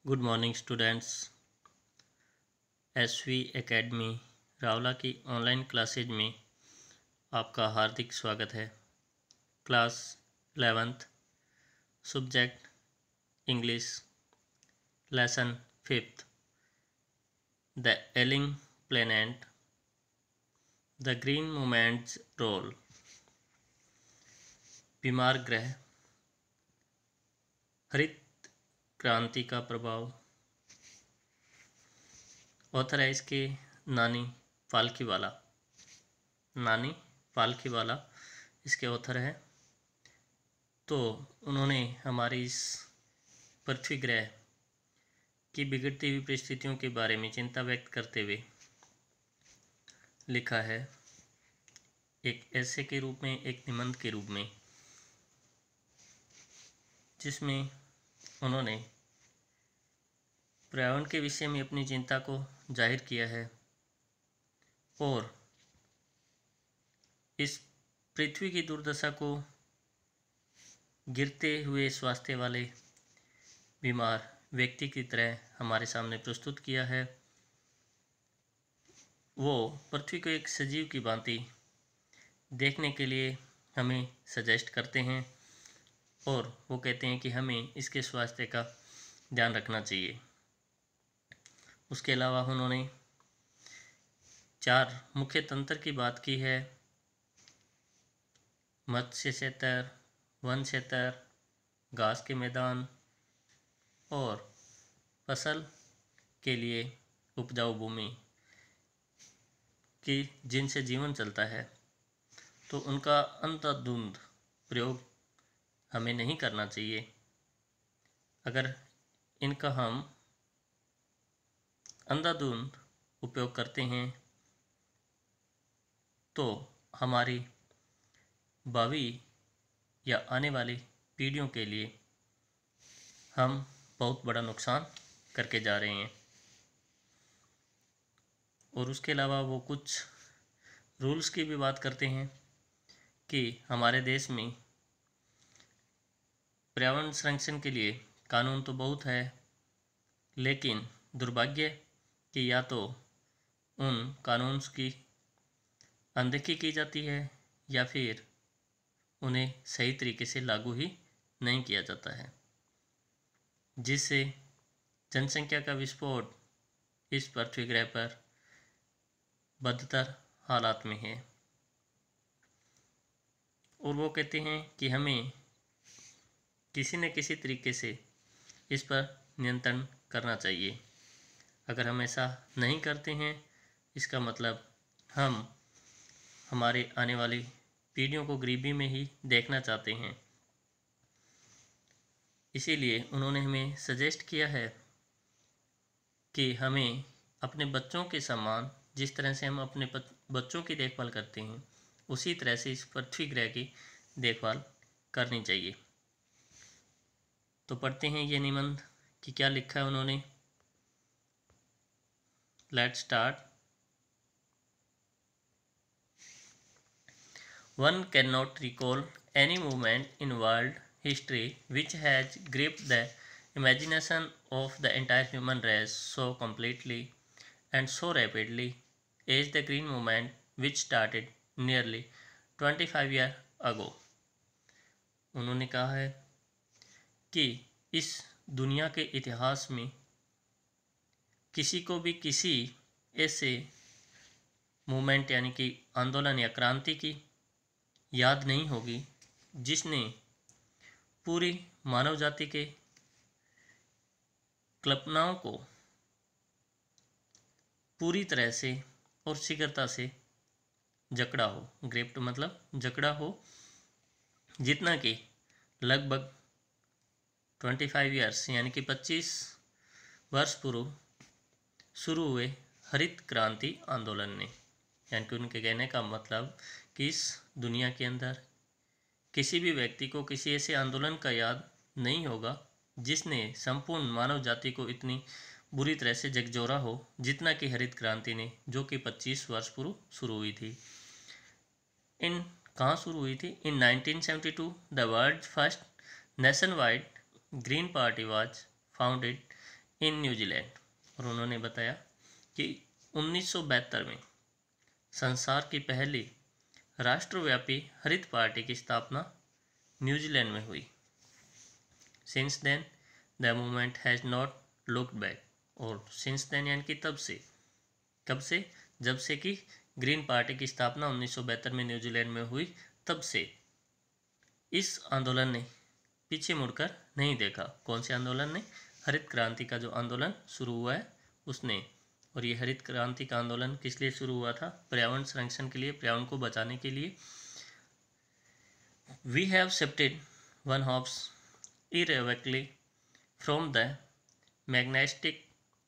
Good morning students. SV academy Rawla की online classes में आपका हार्दिक स्वागत है। Class 11th subject English, lesson 5th the ailing planet, the green movements role. बीमार ग्रह, हरित क्रांति का प्रभाव। ऑथर है इसके नानी पालखीवाला। नानी पालखीवाला इसके ऑथर है। तो उन्होंने हमारी इस पृथ्वी ग्रह की बिगड़ती हुई परिस्थितियों के बारे में चिंता व्यक्त करते हुए लिखा है, एक ऐसे के रूप में, एक निबंध के रूप में, जिसमें उन्होंने पर्यावरण के विषय में अपनी चिंता को जाहिर किया है और इस पृथ्वी की दुर्दशा को गिरते हुए स्वास्थ्य वाले बीमार व्यक्ति की तरह हमारे सामने प्रस्तुत किया है। वो पृथ्वी को एक सजीव की भांति देखने के लिए हमें सजेस्ट करते हैं और वो कहते हैं कि हमें इसके स्वास्थ्य का ध्यान रखना चाहिए। उसके अलावा उन्होंने 4 मुख्य तंत्र की बात की है: मत्स्य क्षेत्र, वन क्षेत्र, घास के मैदान और फसल के लिए उपजाऊ भूमि की जिनसे जीवन चलता है। तो उनका अंधाधुंध प्रयोग हमें नहीं करना चाहिए। अगर इनका हम अंधाधुंध उपयोग करते हैं तो हमारी भावी या आने वाली पीढ़ियों के लिए हम बहुत बड़ा नुकसान करके जा रहे हैं। और उसके अलावा वो कुछ रूल्स की भी बात करते हैं कि हमारे देश में पर्यावरण संरक्षण के लिए कानून तो बहुत है, लेकिन दुर्भाग्य कि या तो उन कानून की अनदेखी की जाती है या फिर उन्हें सही तरीके से लागू ही नहीं किया जाता है, जिससे जनसंख्या का विस्फोट इस पृथ्वी ग्रह पर बदतर हालात में है। और वो कहते हैं कि हमें किसी न किसी तरीके से इस पर नियंत्रण करना चाहिए। अगर हम ऐसा नहीं करते हैं, इसका मतलब हम हमारे आने वाली पीढ़ियों को गरीबी में ही देखना चाहते हैं। इसीलिए उन्होंने हमें सजेस्ट किया है कि हमें अपने बच्चों के समान, जिस तरह से हम अपने बच्चों की देखभाल करते हैं, उसी तरह से इस पृथ्वी ग्रह की देखभाल करनी चाहिए। तो पढ़ते हैं ये निबंध कि क्या लिखा है उन्होंने। Let's start. One cannot recall any moment in world history which has gripped the imagination of the entire human race so completely and so rapidly as the Green Movement, which started nearly 25 years ago. उन्होंने कहा है कि इस दुनिया के इतिहास में किसी को भी किसी ऐसे मूवमेंट यानी कि आंदोलन या क्रांति की याद नहीं होगी जिसने पूरी मानव जाति के कल्पनाओं को पूरी तरह से और शीघ्रता से जकड़ा हो। ग्रेप्ट मतलब जकड़ा हो, जितना कि लगभग 25 ईयर्स यानी कि 25 वर्ष पूर्व शुरू हुए हरित क्रांति आंदोलन ने। यानी कि उनके कहने का मतलब कि इस दुनिया के अंदर किसी भी व्यक्ति को किसी ऐसे आंदोलन का याद नहीं होगा जिसने संपूर्ण मानव जाति को इतनी बुरी तरह से झकझोरा हो जितना कि हरित क्रांति ने, जो कि 25 वर्ष पूर्व शुरू हुई थी। कहाँ शुरू हुई थी? इन 1972 the world first nation wide green party was founded in New Zealand. और उन्होंने बताया कि 1972 में संसार की पहली राष्ट्रव्यापी हरित पार्टी की स्थापना न्यूजीलैंड में हुई। Since then the movement has not looked back. और सिंस देन यानी कि तब से, कब से, जब से कि ग्रीन पार्टी की स्थापना 1972 में न्यूजीलैंड में हुई, तब से इस आंदोलन ने पीछे मुड़कर नहीं देखा। कौन से आंदोलन ने? हरित क्रांति का जो आंदोलन शुरू हुआ है उसने। और ये हरित क्रांति का आंदोलन किस लिए शुरू हुआ था? पर्यावरण संरक्षण के लिए, पर्यावरण को बचाने के लिए। We have shifted one hopes irrevocably from the magnetic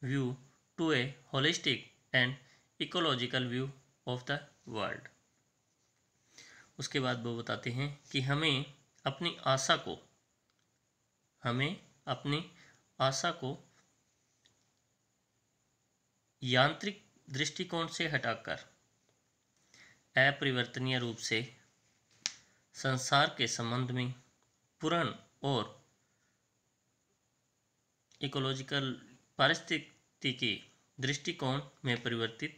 view to a holistic and ecological view of the world। उसके बाद वो बताते हैं कि हमें अपनी आशा को यांत्रिक दृष्टिकोण से हटाकर अपरिवर्तनीय रूप से संसार के संबंध में पूर्ण और इकोलॉजिकल पारिस्थितिकी दृष्टिकोण में परिवर्तित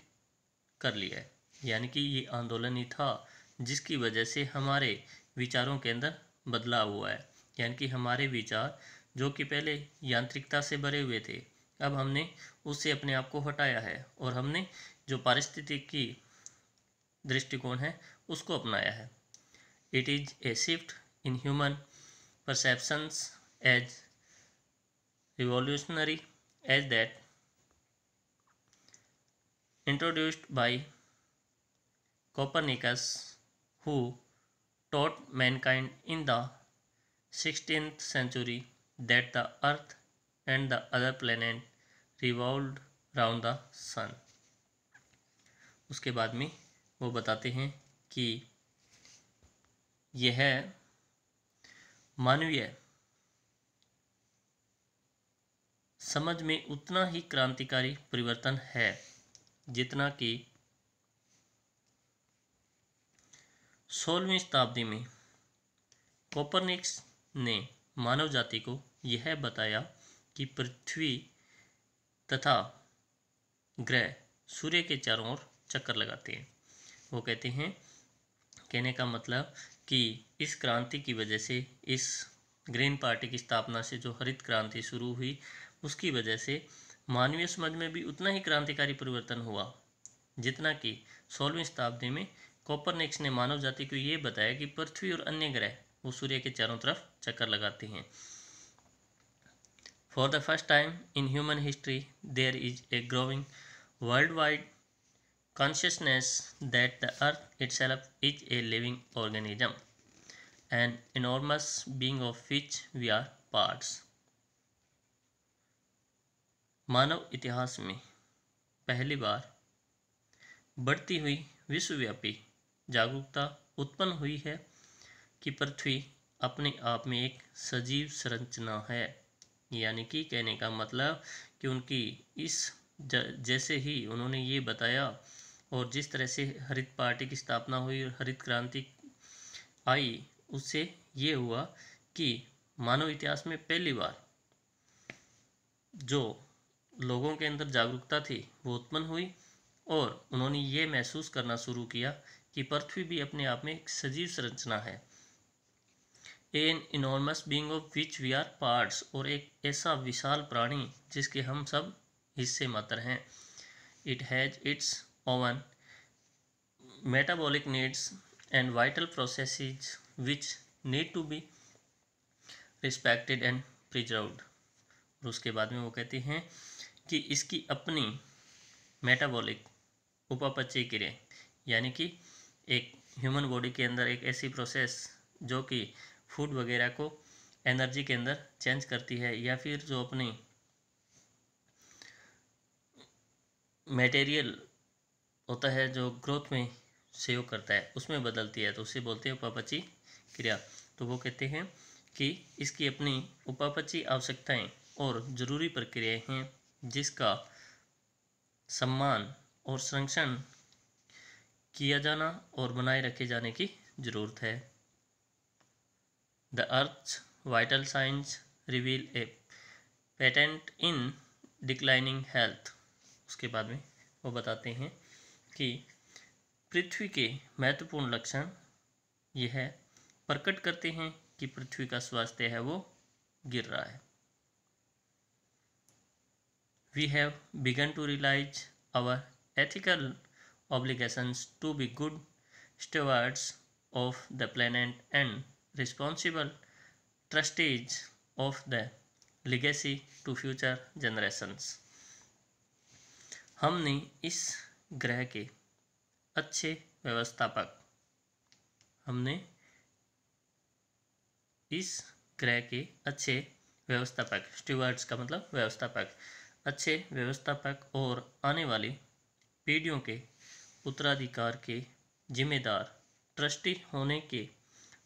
कर लिया है। यानी कि ये आंदोलन ही था जिसकी वजह से हमारे विचारों के अंदर बदलाव हुआ है। यानी कि हमारे विचार जो कि पहले यांत्रिकता से भरे हुए थे, अब हमने उससे अपने आप को हटाया है और हमने जो पारिस्थितिकी दृष्टिकोण है उसको अपनाया है। It is a shift in human perceptions as revolutionary as that introduced by Copernicus, who taught mankind in the 16th century that the earth and the other planet revolved round the sun। उसके बाद में वो बताते हैं कि यह मानवीय समझ में उतना ही क्रांतिकारी परिवर्तन है जितना कि 16वीं शताब्दी में कोपरनिकस ने मानव जाति को यह बताया कि पृथ्वी तथा ग्रह सूर्य के चारों ओर चक्कर लगाते हैं। वो कहते हैं, कहने का मतलब कि इस क्रांति की वजह से, इस ग्रीन पार्टी की स्थापना से जो हरित क्रांति शुरू हुई, उसकी वजह से मानवीय समझ में भी उतना ही क्रांतिकारी परिवर्तन हुआ जितना कि 16वीं शताब्दी में कोपरनिकस ने मानव जाति को ये बताया कि पृथ्वी और अन्य ग्रह वो सूर्य के चारों तरफ चक्कर लगाते हैं। For the first time in human history there is a growing world wide consciousness that the earth itself is a living organism an enormous being of which we are parts. मानव इतिहास में पहली बार बढ़ती हुई विश्वव्यापी जागरूकता उत्पन्न हुई है कि पृथ्वी अपने आप में एक सजीव संरचना है। यानी कि कहने का मतलब कि उनकी इस जैसे ही उन्होंने ये बताया और जिस तरह से हरित पार्टी की स्थापना हुई और हरित क्रांति आई, उससे ये हुआ कि मानव इतिहास में पहली बार जो लोगों के अंदर जागरूकता थी वो उत्पन्न हुई और उन्होंने ये महसूस करना शुरू किया कि पृथ्वी भी अपने आप में एक सजीव संरचना है, an enormous being of which we are parts, और एक ऐसा विशाल प्राणी जिसके हम सब हिस्से मात्र हैं। It has its own metabolic needs and vital processes which need to be respected and preserved. और उसके बाद में वो कहते हैं कि इसकी अपनी मेटाबॉलिक उपापचयी क्रिया, यानी कि एक ह्यूमन बॉडी के अंदर एक ऐसी प्रोसेस जो कि फूड वगैरह को एनर्जी के अंदर चेंज करती है, या फिर जो अपनी मटेरियल होता है जो ग्रोथ में सहयोग करता है उसमें बदलती है, तो उसे बोलते हैं उपापचयी क्रिया। तो वो कहते हैं कि इसकी अपनी उपापचयी आवश्यकताएं और ज़रूरी प्रक्रियाएं हैं जिसका सम्मान और संरक्षण किया जाना और बनाए रखे जाने की ज़रूरत है। The earth vital science reveal A patent in declining health. उसके बाद में वो बताते हैं कि पृथ्वी के महत्वपूर्ण लक्षण यह प्रकट करते हैं कि पृथ्वी का स्वास्थ्य है वो गिर रहा है। We have begun to realize our ethical obligations to be good stewards of the planet and responsible trustees of the legacy to future generations। हमने इस ग्रह के अच्छे व्यवस्थापक हमने इस ग्रह के अच्छे व्यवस्थापक, स्टीवर्ड्स का मतलब व्यवस्थापक, अच्छे व्यवस्थापक और आने वाली पीढ़ियों के उत्तराधिकार के जिम्मेदार ट्रस्टी होने के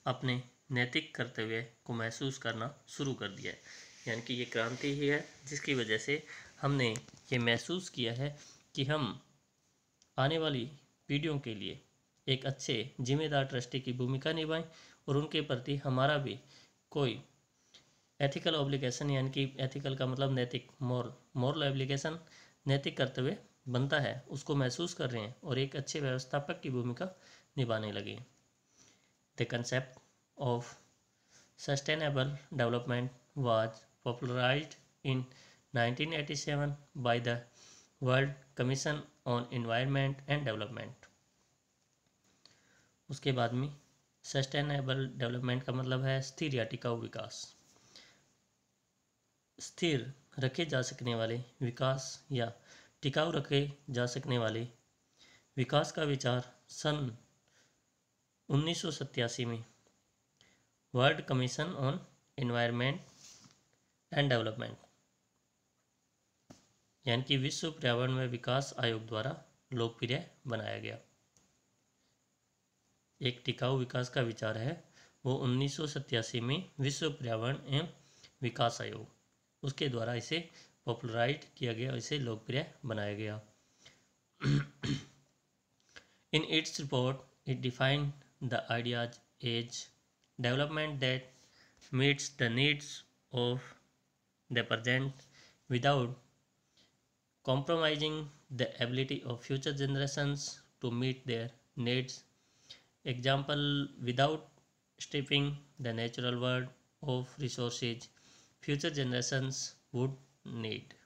अपने नैतिक कर्तव्य को महसूस करना शुरू कर दिया है। यानी कि ये क्रांति ही है जिसकी वजह से हमने ये महसूस किया है कि हम आने वाली पीढ़ियों के लिए एक अच्छे जिम्मेदार ट्रस्टी की भूमिका निभाएं और उनके प्रति हमारा भी कोई एथिकल ऑब्लिगेशन, यानी कि एथिकल का मतलब नैतिक, मॉरल ऑब्लिगेशन, नैतिक कर्तव्य बनता है, उसको महसूस कर रहे हैं और एक अच्छे व्यवस्थापक की भूमिका निभाने लगे। The concept of sustainable development was popularised in 1987 by the world commission on environment and development. उसके बाद में सस्टेनेबल डेवलपमेंट का मतलब है स्थिर या टिकाऊ विकास। स्थिर रखे जा सकने वाले विकास या टिकाऊ रखे जा सकने वाले विकास का विचार सन 1987 में world commission on environment and development यानी कि विश्व पर्यावरण में विकास आयोग द्वारा लोकप्रिय बनाया गया। एक टिकाऊ विकास का विचार है वो 1987 में विश्व पर्यावरण एवं विकास आयोग, उसके द्वारा इसे पॉपुलराइज किया गया, इसे लोकप्रिय बनाया गया। In its report it defined the ideas as development that meets the needs of the present without compromising the ability of future generations to meet their needs. Example, without stripping the natural world of resources future generations would need।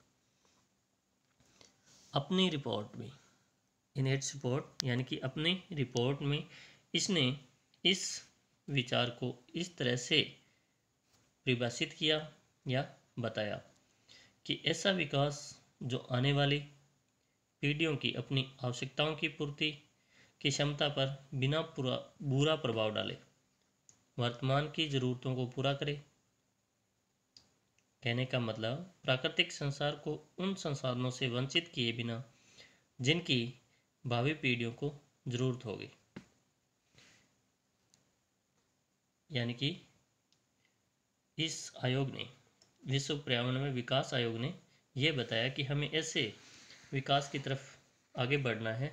अपनी report में, इन its report यानी कि अपनी report में इसने इस विचार को इस तरह से परिभाषित किया या बताया कि ऐसा विकास जो आने वाली पीढ़ियों की अपनी आवश्यकताओं की पूर्ति की क्षमता पर बिना बुरा प्रभाव डाले वर्तमान की ज़रूरतों को पूरा करे। कहने का मतलब प्राकृतिक संसार को उन संसाधनों से वंचित किए बिना जिनकी भावी पीढ़ियों को ज़रूरत होगी। यानी कि इस आयोग ने, विश्व पर्यावरण में विकास आयोग ने ये बताया कि हमें ऐसे विकास की तरफ आगे बढ़ना है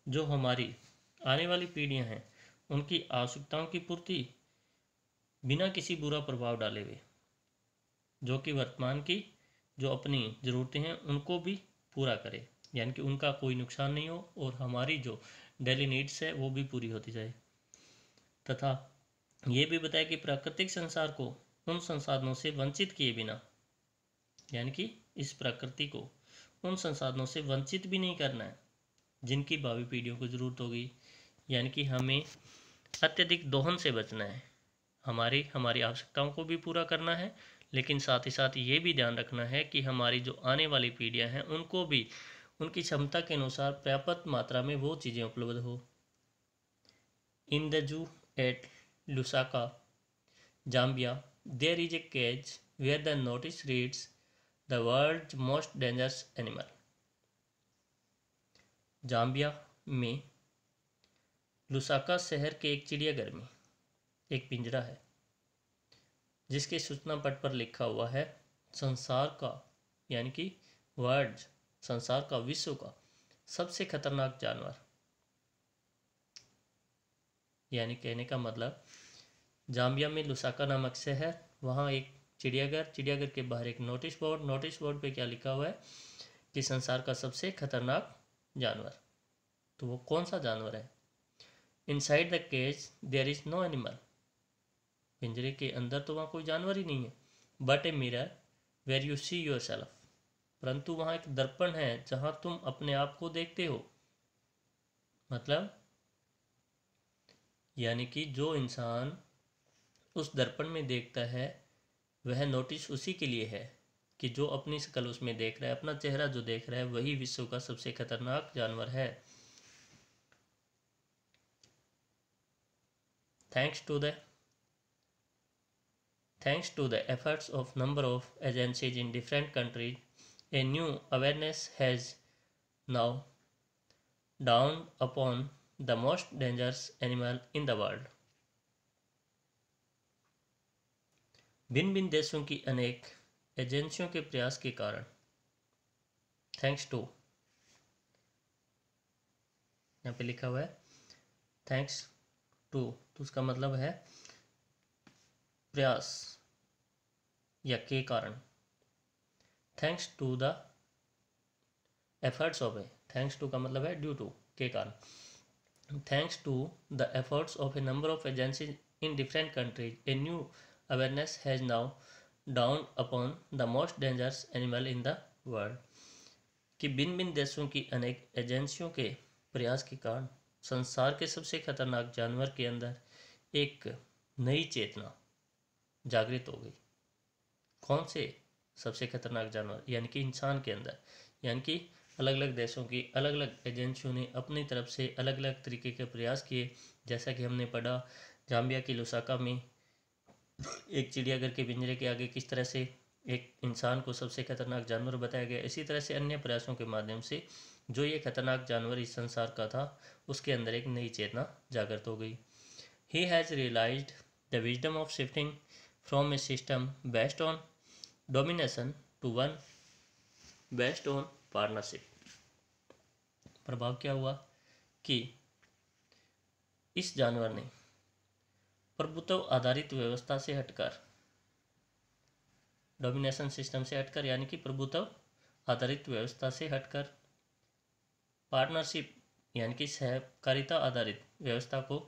जो हमारी आने वाली पीढ़ियां हैं उनकी आवश्यकताओं की पूर्ति बिना किसी बुरा प्रभाव डाले हुए, जो कि वर्तमान की जो अपनी ज़रूरतें हैं उनको भी पूरा करे, यानी कि उनका कोई नुकसान नहीं हो और हमारी जो डेली नीड्स है वो भी पूरी होती जाए। तथा ये भी बताया कि प्राकृतिक संसार को उन संसाधनों से वंचित किए बिना, यानी कि इस प्रकृति को उन संसाधनों से वंचित भी नहीं करना है जिनकी भावी पीढ़ियों को ज़रूरत होगी। यानी कि हमें अत्यधिक दोहन से बचना है, हमारी आवश्यकताओं को भी पूरा करना है, लेकिन साथ ही साथ ये भी ध्यान रखना है कि हमारी जो आने वाली पीढ़ियां हैं उनको भी उनकी क्षमता के अनुसार पर्याप्त मात्रा में वो चीज़ें उपलब्ध हो। In the zoo at Lusaka, Zambia, there is a cage where the notice reads the world's most dangerous animal. Zambia में लुसाका शहर के एक चिड़ियाघर में एक पिंजरा है जिसके सूचना पट पर लिखा हुआ है संसार का, यानी कि वर्ल्ड, संसार का, विश्व का सबसे खतरनाक जानवर। यानी कहने का मतलब जाम्बिया में लुसाका नामक शहर, वहाँ एक चिड़ियाघर, चिड़ियाघर के बाहर एक नोटिस बोर्ड, नोटिस बोर्ड पे क्या लिखा हुआ है कि संसार का सबसे खतरनाक जानवर। तो वो कौन सा जानवर है? Inside the cage there is no animal, पिंजरे के अंदर तो वहाँ कोई जानवर ही नहीं है। But a mirror where you see yourself, परंतु वहाँ एक दर्पण है जहाँ तुम अपने आप को देखते हो। मतलब यानी कि जो इंसान उस दर्पण में देखता है वह नोटिस उसी के लिए है कि जो अपनी शक्ल उसमें देख रहा है, अपना चेहरा जो देख रहा है, वही विश्व का सबसे खतरनाक जानवर है। Thanks to the efforts of number of agencies in different countries, a new awareness has now dawned upon the most dangerous animal in the world. भिन्न भिन्न देशों की अनेक एजेंसियों के प्रयास के कारण, थैंक्स टू, यहाँ पे लिखा हुआ है थैंक्स टू, तो उसका मतलब है प्रयास या के कारण। Thanks to the efforts of a, thanks to का मतलब है ड्यू टू, के कारण। Thanks to the efforts of a number of agencies in different countries, a new awareness has now down upon the most dangerous animal in the world. कि भिन्न भिन्न देशों की अनेक एजेंसियों के प्रयास के कारण संसार के सबसे खतरनाक जानवर के अंदर एक नई चेतना जागृत हो गई। कौन से सबसे खतरनाक जानवर? यानी कि इंसान के अंदर। यानी कि अलग अलग देशों की अलग अलग एजेंसियों ने अपनी तरफ से अलग अलग तरीके के प्रयास किए। जैसा कि हमने पढ़ा जाम्बिया की लुसाका में एक चिड़ियाघर के पिंजरे के आगे किस तरह से एक इंसान को सबसे खतरनाक जानवर बताया गया, इसी तरह से अन्य प्रयासों के माध्यम से जो ये खतरनाक जानवर इस संसार का था उसके अंदर एक नई चेतना जागृत हो गई। He has realised the wisdom of shifting from a system based on domination to one based on partnership. प्रभाव क्या हुआ कि इस जानवर ने प्रभुत्व आधारित व्यवस्था से हटकर, डोमिनेशन सिस्टम से हटकर यानी कि प्रभुत्व आधारित व्यवस्था से हटकर पार्टनरशिप यानी कि सहकारिता आधारित व्यवस्था को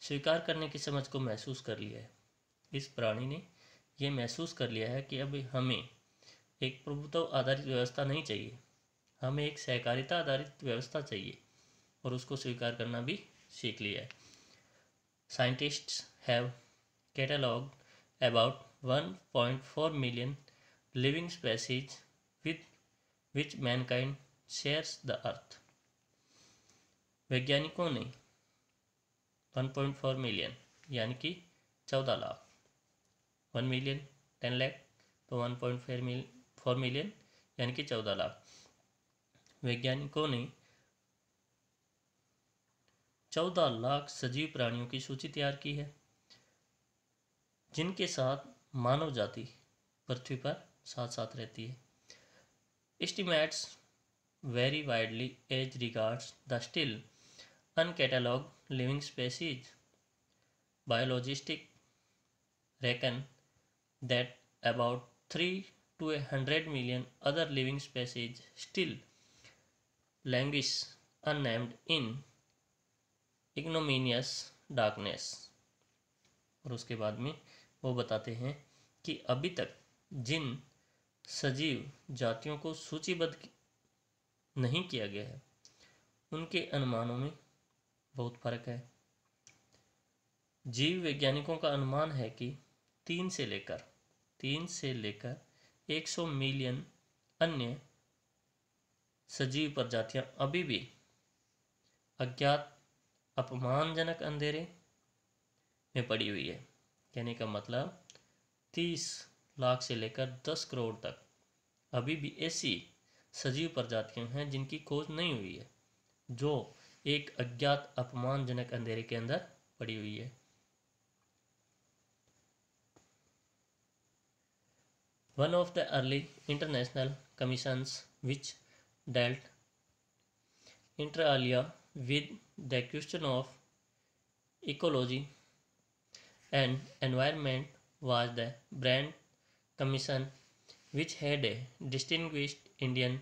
स्वीकार करने की समझ को महसूस कर लिया है। इस प्राणी ने यह महसूस कर लिया है कि अब हमें एक प्रभुत्व आधारित व्यवस्था नहीं चाहिए, हमें एक सहकारिता आधारित व्यवस्था चाहिए, और उसको स्वीकार करना भी सीख लिया है। Scientists have catalogued about 1.4 million living species with which mankind shares the earth. वैज्ञानिकों ने 1.4 मिलियन यानी कि 14 लाख, 1 मिलियन 10 लाख, तो 1.4 मिलियन यानी कि 14 लाख वैज्ञानिकों ने 14 लाख सजीव प्राणियों की सूची तैयार की है जिनके साथ मानव जाति पृथ्वी पर साथ साथ रहती है। Estimates vary widely as regards the still uncatalogued living species. Biologists reckon that about 3 to 100 million other living species still languish unnamed in ignominious darkness. और उसके बाद में वो बताते हैं कि अभी तक जिन सजीव जातियों को सूचीबद्ध नहीं किया गया है उनके अनुमानों में बहुत फर्क है। जीव वैज्ञानिकों का अनुमान है कि 3 से लेकर 100 मिलियन अन्य सजीव प्रजातियां अभी भी अज्ञात अपमानजनक अंधेरे में पड़ी हुई है। कहने का मतलब 30 लाख से लेकर 10 करोड़ तक अभी भी ऐसी सजीव प्रजातियां हैं जिनकी खोज नहीं हुई है, जो एक अज्ञात अपमानजनक अंधेरे के अंदर पड़ी हुई है। One of the early international commissions which dealt inter alia with the question of ecology and environment was the Brand Commission, which had a distinguished Indian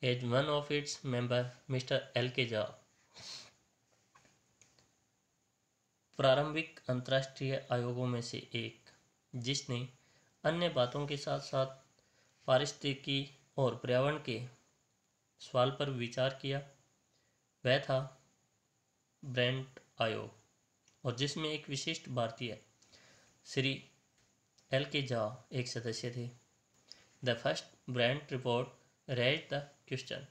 as one of its members, Mr. L.K. Jha. प्रारंभिक अंतर्राष्ट्रीय आयोगों में से एक, जिसने अन्य बातों के साथ साथ पारिस्थितिकी और पर्यावरण के सवाल पर विचार किया, वह था ब्रेंट आयोग, और जिसमें एक विशिष्ट भारतीय श्री L.K. झा एक सदस्य थे। The first Brent report raised the question,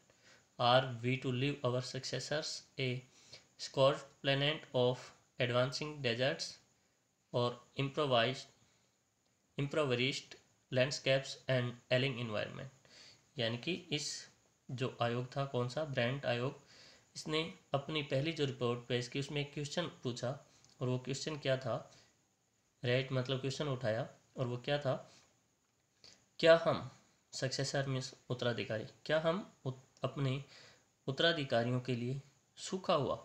are we to leave our successors a scorched planet of advancing deserts और impoverished landscapes and ailing environment. यानी कि इस जो आयोग था, कौन सा, ब्रेंट आयोग, इसने अपनी पहली जो रिपोर्ट पेश की उसमें एक क्वेश्चन पूछा, और वो क्वेश्चन क्या था, राइट मतलब क्वेश्चन उठाया, और वो क्या था, क्या हम सक्सेसर में उत्तराधिकारी, क्या हम अपने उत्तराधिकारियों के लिए सूखा हुआ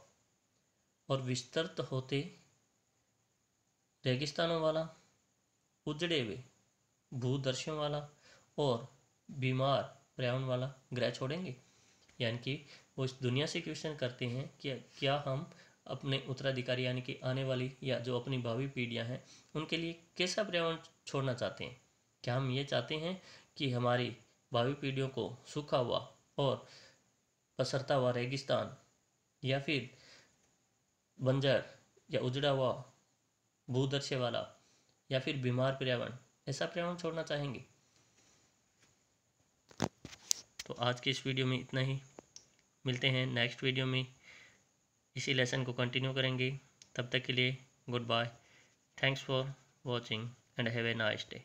और विस्तृत होते रेगिस्तानों वाला, उजड़े हुए भूदर्शों वाला और बीमार पर्यावरण वाला ग्रह छोड़ेंगे। यानी कि वो इस दुनिया से क्वेश्चन करते हैं कि क्या हम अपने उत्तराधिकारी यानी कि आने वाली या जो अपनी भावी पीढ़ियां हैं उनके लिए कैसा पर्यावरण छोड़ना चाहते हैं। क्या हम ये चाहते हैं कि हमारी भावी पीढ़ियों को सूखा हुआ और पसरता हुआ रेगिस्तान, या फिर बंजर या उजड़ा हुआ भूदर्श्य वाला, या फिर बीमार पर्यावरण, ऐसा पर्यावरण छोड़ना चाहेंगे। तो आज की इस वीडियो में इतना ही, मिलते हैं नेक्स्ट वीडियो में, इसी लेसन को कंटिन्यू करेंगे। तब तक के लिए goodbye, thanks for watching and have a nice day.